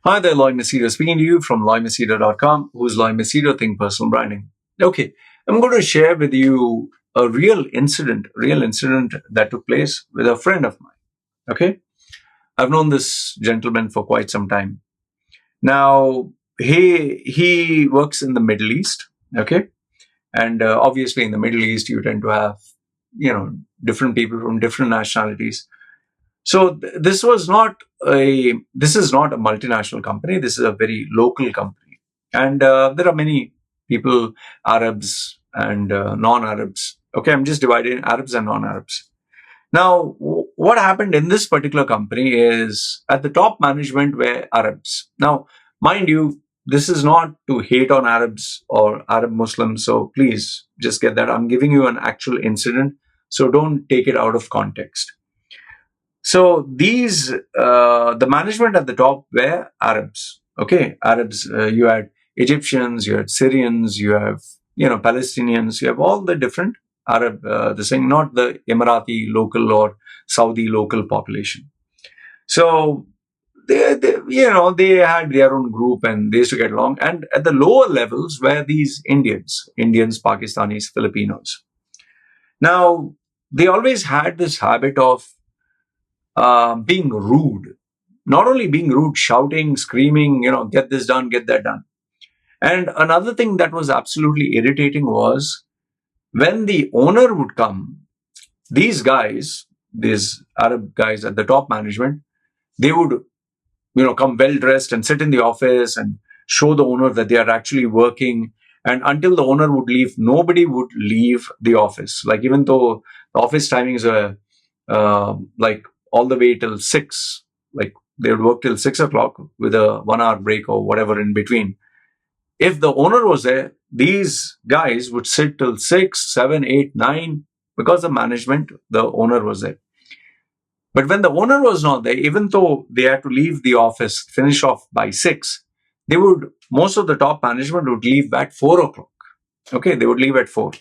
Hi there, Loy Machedo speaking to you from loymachedo.com. Who's Loy Machedo? Think Personal Branding. Okay, I'm going to share with you a real incident that took place with a friend of mine. Okay, I've known this gentleman for quite some time. Now, he works in the Middle East. Okay, and obviously in the Middle East, you tend to have different people from different nationalities. So this is not a multinational company. This is a very local company, and there are many people, Arabs and non-Arabs. Okay, I'm just dividing Arabs and non-Arabs. Now, what happened in this particular company is at the top management were Arabs. Now, mind you, this is not to hate on Arabs or Arab Muslims. So please just get that. I'm giving you an actual incident. So don't take it out of context. So the management at the top were Arabs. Okay, Arabs. You had Egyptians, you had Syrians, you have Palestinians, you have all the different Arab. The thing, not the Emirati local or Saudi local population. So they had their own group and they used to get along. And at the lower levels were these Indians, Pakistanis, Filipinos. Now they always had this habit of being rude. Not only being rude, shouting, screaming, get this done, get that done. And another thing that was absolutely irritating was when the owner would come, these guys, these Arab guys at the top management, they would, come well dressed and sit in the office and show the owner that they are actually working. And until the owner would leave, nobody would leave the office. Like, even though the office timings were like all the way till 6, like they would work till 6 o'clock with a 1 hour break or whatever in between. If the owner was there, these guys would sit till 6, 7, 8, 9 because the management, the owner was there. But when the owner was not there, even though they had to leave the office, finish off by 6, most of the top management would leave at 4 o'clock. Okay, they would leave at 4.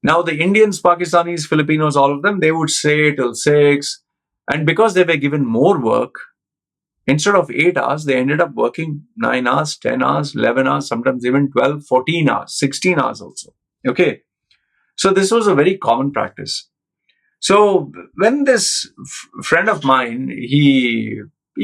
Now, the Indians, Pakistanis, Filipinos, all of them, they would stay till 6. And because they were given more work, instead of 8 hours, they ended up working 9 hours, 10 hours, 11 hours, sometimes even 12, 14 hours, 16 hours also. Okay. So this was a very common practice. So when this friend of mine, he,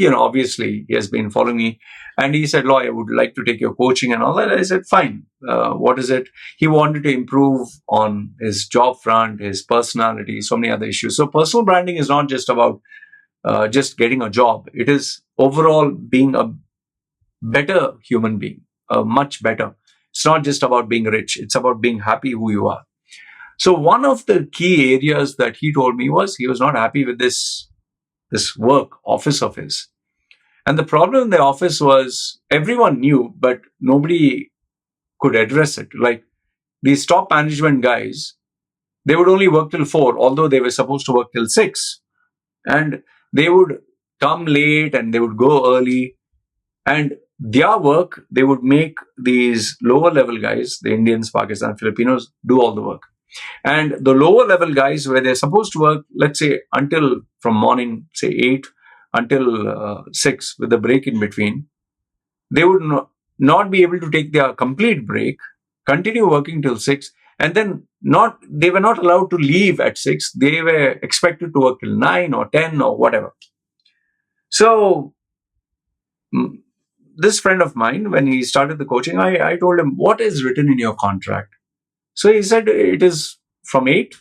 obviously he has been following me, and he said, Loy, I would like to take your coaching and all that. I said, fine. What is it? He wanted to improve on his job front, his personality, so many other issues. So personal branding is not just about just getting a job. It is overall being a better human being, much better. It's not just about being rich. It's about being happy who you are. So one of the key areas that he told me was he was not happy with this office of his. And the problem in the office was everyone knew, but nobody could address it. Like these top management guys, they would only work till 4, although they were supposed to work till 6. And they would come late and they would go early. And their work, they would make these lower level guys, the Indians, Pakistan, Filipinos, do all the work. And the lower level guys, where they're supposed to work, let's say until from morning, say 8 until 6 with a break in between, they would not be able to take their complete break, continue working till 6, and then they were not allowed to leave at 6. They were expected to work till 9 or 10 or whatever. So this friend of mine, when he started the coaching, I told him, what is written in your contract? So he said, it is from 8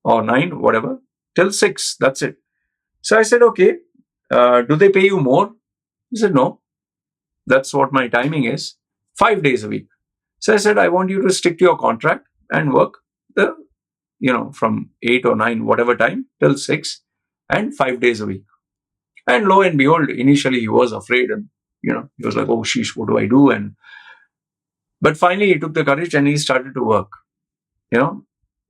or 9, whatever, till 6. That's it. So I said, okay, do they pay you more? He said, no, that's what my timing is, 5 days a week. So I said, I want you to stick to your contract and work from 8 or 9, whatever time, till 6 and 5 days a week. And lo and behold, initially he was afraid and, he was like, oh, sheesh, what do I do? But finally he took the courage and he started to work,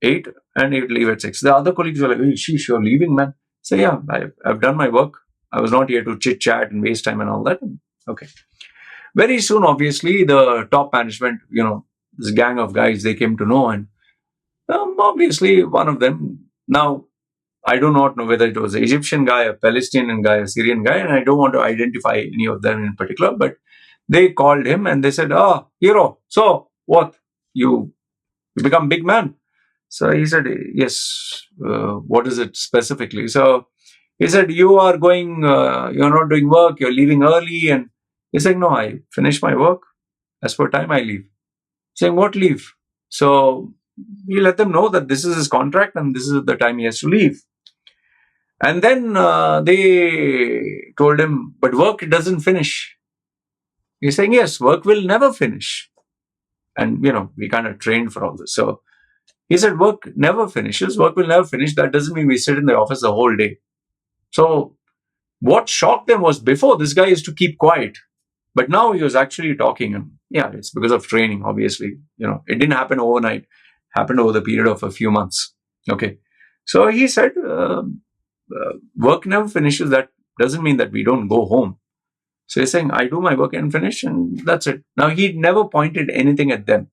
8, and he would leave at 6. The other colleagues were like, hey, sheesh, you're leaving, man. So yeah, I've done my work. I was not here to chit chat and waste time and all that. Okay. Very soon, obviously, the top management, this gang of guys, they came to know. And obviously one of them, now I do not know whether it was an Egyptian guy, a Palestinian guy, a Syrian guy, and I don't want to identify any of them in particular, but they called him and they said, hero, so what? You become big man? So he said, yes. What is it specifically? So he said, you are going, you're not doing work, you're leaving early. And he said, no, I finish my work. As per time, I leave. Saying, what leave? So he let them know that this is his contract and this is the time he has to leave. And then they told him, but work doesn't finish. He's saying, yes, work will never finish. And, we kind of trained for all this. So he said, work never finishes. Work will never finish. That doesn't mean we sit in the office the whole day. So what shocked them was before this guy used to keep quiet. But now he was actually talking. And yeah, it's because of training, obviously. It didn't happen overnight. It happened over the period of a few months. Okay. So he said, work never finishes. That doesn't mean that we don't go home. So he's saying, I do my work and finish, and that's it. Now, he never pointed anything at them.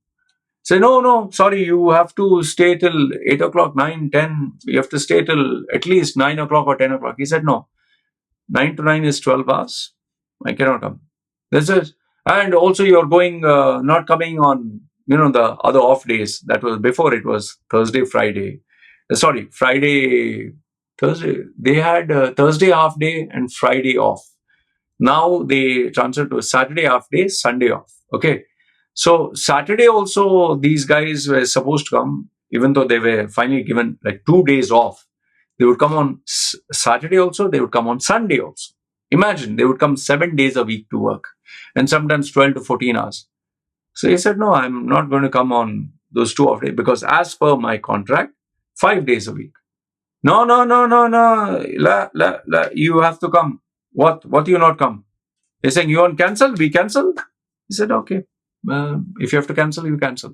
Say, no, sorry, you have to stay till 8 o'clock, 9, 10. You have to stay till at least 9 o'clock or 10 o'clock. He said, no, 9 to 9 is 12 hours. I cannot come. This is, and also you're going, not coming on, the other off days. That was before, it was Thursday, Friday. Friday, Thursday. They had Thursday half day and Friday off. Now they transferred to a Saturday half day, Sunday off. Okay. So Saturday also, these guys were supposed to come, even though they were finally given like 2 days off. They would come on Saturday also, they would come on Sunday also. Imagine, they would come 7 days a week to work and sometimes 12 to 14 hours. So he said, no, I'm not going to come on those 2 off days because as per my contract, 5 days a week. No. You have to come. What you not come? They're saying, you want cancel? We cancel? He said, okay. If you have to cancel, you cancel.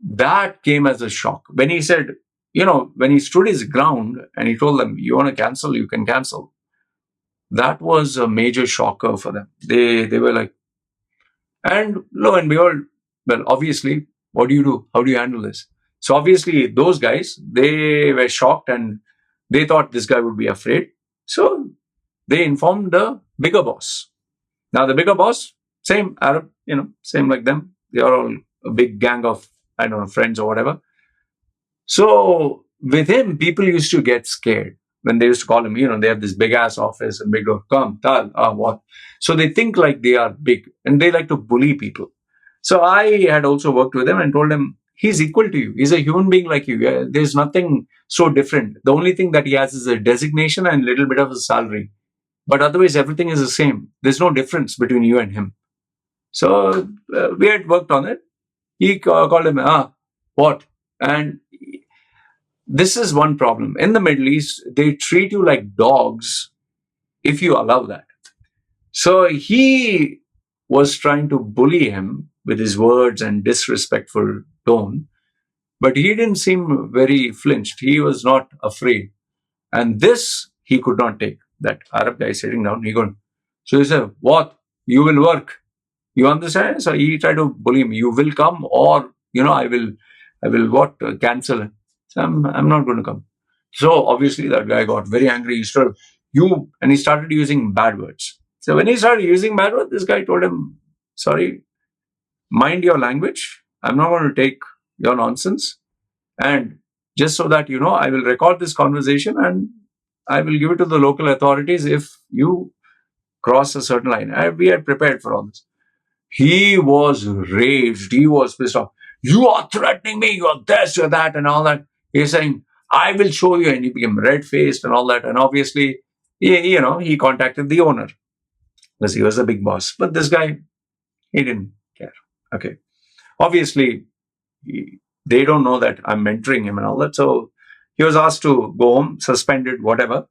That came as a shock. When he said, when he stood his ground and he told them, you want to cancel, you can cancel. That was a major shocker for them. They were like, and lo and behold, well, obviously, what do you do? How do you handle this? So obviously, those guys, they were shocked and they thought this guy would be afraid. So they informed the bigger boss. Now, the bigger boss, same Arab, same like them. They are all a big gang of, I don't know, friends or whatever. So with him, people used to get scared when they used to call him, they have this big ass office and big door, come, tal, what? So they think like they are big and they like to bully people. So I had also worked with him and told him, he's equal to you. He's a human being like you. There's nothing so different. The only thing that he has is a designation and a little bit of a salary. But otherwise, everything is the same. There's no difference between you and him. So we had worked on it. He called him, what? And this is one problem. In the Middle East, they treat you like dogs if you allow that. So he was trying to bully him with his words and disrespectful tone, but he didn't seem very flinched. He was not afraid. And this he could not take. That Arab guy sitting down, he going, so he said, what? You will work. You understand? So he tried to bully me. You will come or, I will what? Cancel. So I'm not going to come. So obviously that guy got very angry. He started, and he started using bad words. So when he started using bad words, this guy told him, sorry, mind your language. I'm not going to take your nonsense. And just so that I will record this conversation and I will give it to the local authorities if you cross a certain line. We had prepared for all this. He was raged. He was pissed off. You are threatening me. You are this, you are that, and all that. He's saying, I will show you. And he became red-faced and all that. And obviously, he contacted the owner because he was a big boss. But this guy, he didn't care. Okay. Obviously, they don't know that I'm mentoring him and all that. So he was asked to go home, suspended, whatever.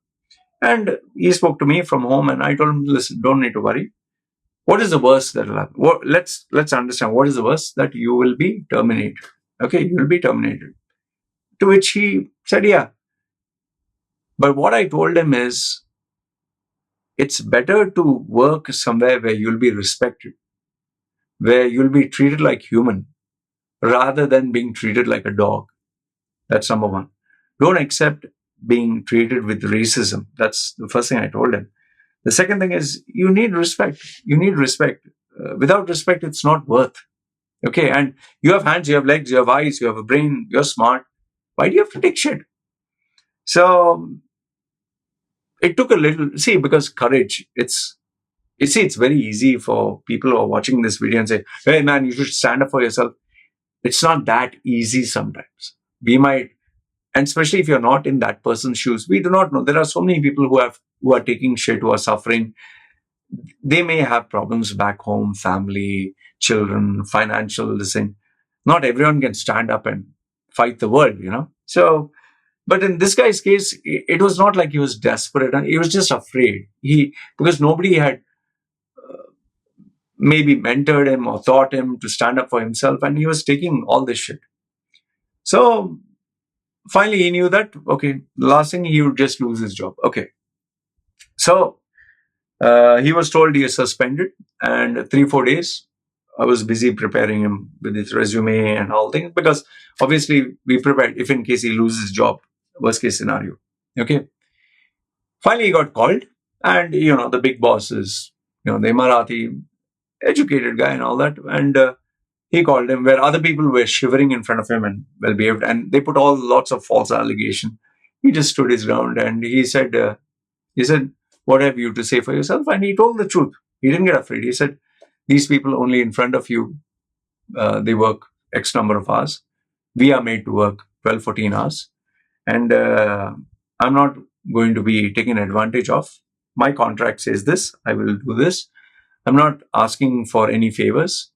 And he spoke to me from home and I told him, listen, don't need to worry. What is the worst that will happen? Let's understand what is the worst that you will be terminated. Okay, you will be terminated. To which he said, yeah. But what I told him is, it's better to work somewhere where you'll be respected, where you'll be treated like human, rather than being treated like a dog. That's number one. Don't accept being treated with racism. That's the first thing I told him. The second thing is you need respect. You need respect. Without respect, it's not worth. Okay, and you have hands, you have legs, you have eyes, you have a brain, you're smart. Why do you have to take shit? So it took a little, see, because courage, it's very easy for people who are watching this video and say, hey man, you should stand up for yourself. It's not that easy sometimes. We might, and especially if you're not in that person's shoes, we do not know. There are so many people who are taking shit, who are suffering. They may have problems back home, family, children, financial, this thing. Not everyone can stand up and fight the world, So, but in this guy's case, it was not like he was desperate. He was just afraid. Because nobody had maybe mentored him or taught him to stand up for himself, and he was taking all this shit. So finally, he knew that, okay, the last thing, he would just lose his job. Okay. So he was told he is suspended, and 3-4 days, I was busy preparing him with his resume and all things, because obviously we prepared if in case he loses his job, worst case scenario. Okay. Finally, he got called, and the big boss is the Marathi educated guy and all that, and he called him, where other people were shivering in front of him and well behaved, and they put lots of false allegation. He just stood his ground, and he said, what have you to say for yourself? And he told the truth. He didn't get afraid. He said, these people only in front of you, they work X number of hours. We are made to work 12, 14 hours. And I'm not going to be taken advantage of. My contract says this. I will do this. I'm not asking for any favors.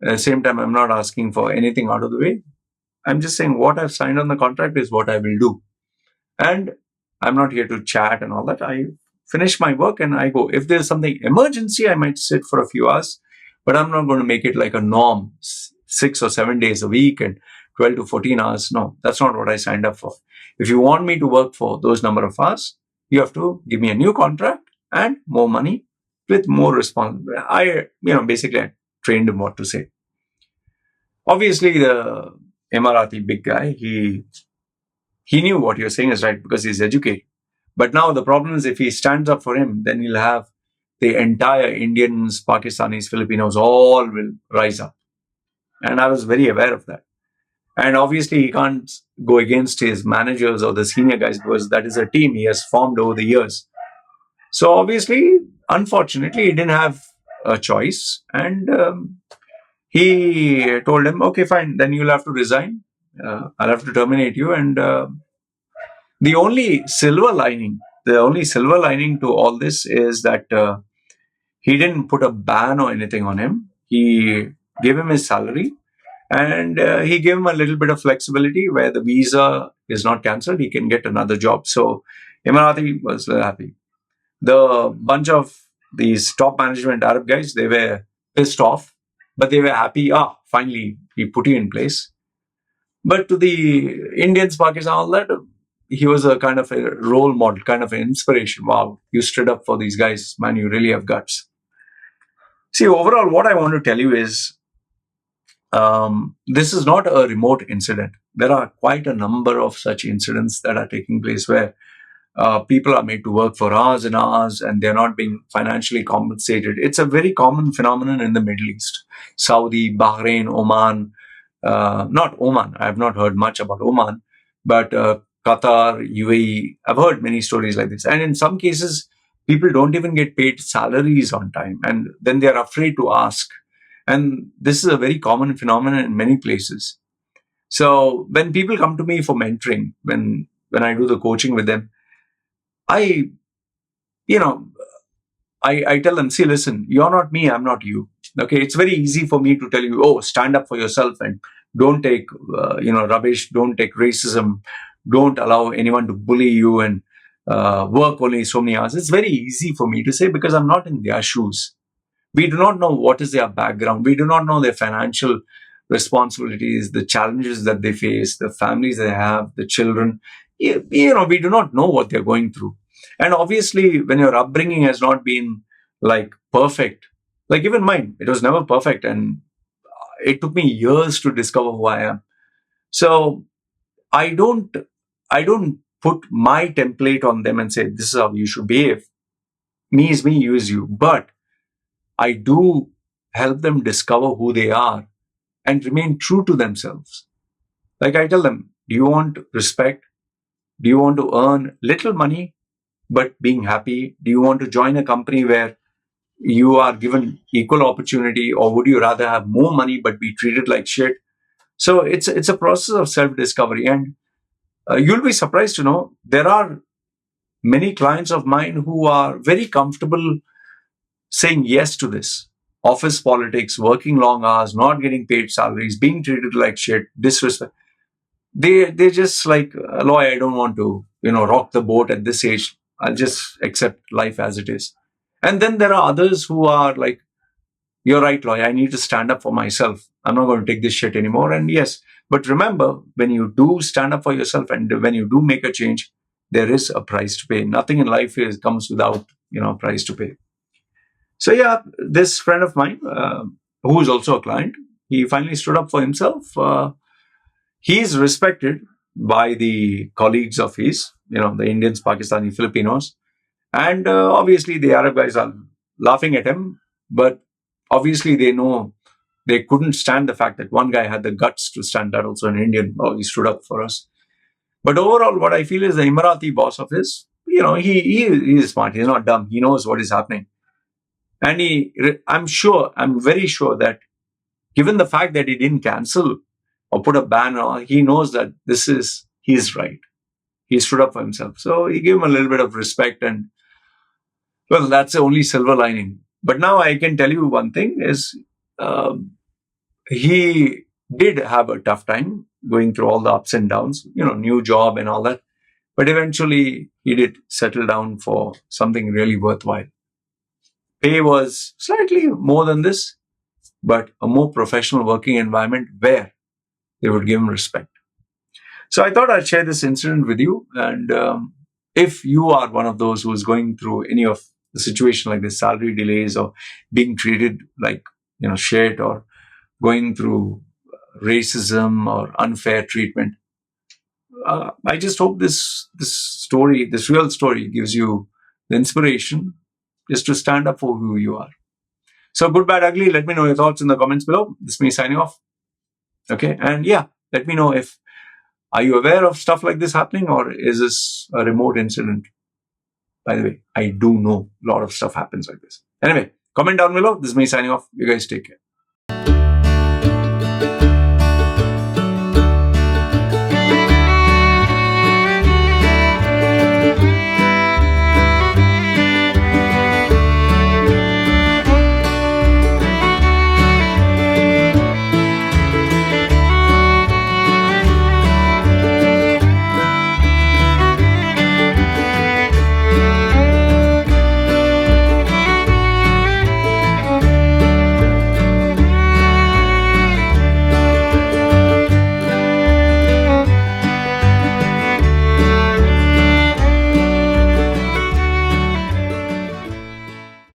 At the same time, I'm not asking for anything out of the way. I'm just saying what I've signed on the contract is what I will do. And I'm not here to chat and all that. I finish my work and I go. If there's something emergency, I might sit for a few hours, but I'm not going to make it like a norm, 6 or 7 days a week and 12 to 14 hours. No, that's not what I signed up for. If you want me to work for those number of hours, you have to give me a new contract and more money with more responsibility. Basically I trained him what to say. Obviously, the Emirati big guy, he knew what you're saying is right because he's educated. But now the problem is if he stands up for him, then he'll have the entire Indians, Pakistanis, Filipinos, all will rise up. And I was very aware of that. And obviously, he can't go against his managers or the senior guys because that is a team he has formed over the years. So obviously, unfortunately, he didn't have a choice. And he told him, okay, fine, then you'll have to resign. I'll have to terminate you. And the only silver lining to all this is that he didn't put a ban or anything on him. He gave him his salary, and he gave him a little bit of flexibility where the visa is not cancelled. He can get another job. So Emirati was happy. The bunch of these top management Arab guys, they were pissed off, but they were happy. Finally, he put you in place. But to the Indians, Pakistan, all that, he was a kind of a role model, kind of an inspiration. Wow, you stood up for these guys. Man, you really have guts. See, overall, what I want to tell you is this is not a remote incident. There are quite a number of such incidents that are taking place where people are made to work for hours and hours and they're not being financially compensated. It's a very common phenomenon in the Middle East. Saudi, Bahrain, Oman, not Oman. I have not heard much about Oman, but Qatar, UAE, I've heard many stories like this. And in some cases, people don't even get paid salaries on time. And then they're afraid to ask. And this is a very common phenomenon in many places. So when people come to me for mentoring, when I do the coaching with them, I tell them, see, listen, you're not me, I'm not you. Okay, it's very easy for me to tell you, stand up for yourself and don't take, rubbish, don't take racism, don't allow anyone to bully you and work only so many hours. It's very easy for me to say because I'm not in their shoes. We do not know what is their background. We do not know their financial responsibilities, the challenges that they face, the families they have, the children. We do not know what they're going through. And obviously, when your upbringing has not been like perfect, like even mine, it was never perfect. And it took me years to discover who I am. So I don't put my template on them and say, this is how you should behave. Me is me, you is you. But I do help them discover who they are and remain true to themselves. Like I tell them, do you want respect? Do you want to earn little money but being happy? Do you want to join a company where you are given equal opportunity, or would you rather have more money but be treated like shit? So it's a process of self-discovery, and you'll be surprised to know there are many clients of mine who are very comfortable saying yes to this. Office politics, working long hours, not getting paid salaries, being treated like shit, disrespect. They just like, Loy, I don't want to, rock the boat at this age. I'll just accept life as it is. And then there are others who are like, you're right, Loy, I need to stand up for myself. I'm not going to take this shit anymore. And yes, but remember, when you do stand up for yourself and when you do make a change, there is a price to pay. Nothing in life comes without, a price to pay. So yeah, this friend of mine, who is also a client, he finally stood up for himself. He is respected by the colleagues of his, the Indians, Pakistani, Filipinos. And obviously the Arab guys are laughing at him. But obviously they know they couldn't stand the fact that one guy had the guts to stand that, also an Indian. Oh, he stood up for us. But overall, what I feel is the Emirati boss of his, he is smart. He's not dumb. He knows what is happening. And I'm very sure that given the fact that he didn't cancel or put a ban on, he knows that he's right. He stood up for himself. So he gave him a little bit of respect, and well, that's the only silver lining. But now I can tell you one thing is, he did have a tough time going through all the ups and downs, new job and all that. But eventually he did settle down for something really worthwhile. Pay was slightly more than this, but a more professional working environment where they would give him respect. So I thought I'd share this incident with you. And if you are one of those who is going through any of the situation like this, salary delays or being treated like, shit, or going through racism or unfair treatment, I just hope this real story gives you the inspiration just to stand up for who you are. So good, bad, ugly, let me know your thoughts in the comments below. This is me signing off. Okay. And yeah, let me know are you aware of stuff like this happening, or is this a remote incident? By the way, I do know a lot of stuff happens like this. Anyway, comment down below. This is me signing off. You guys take care.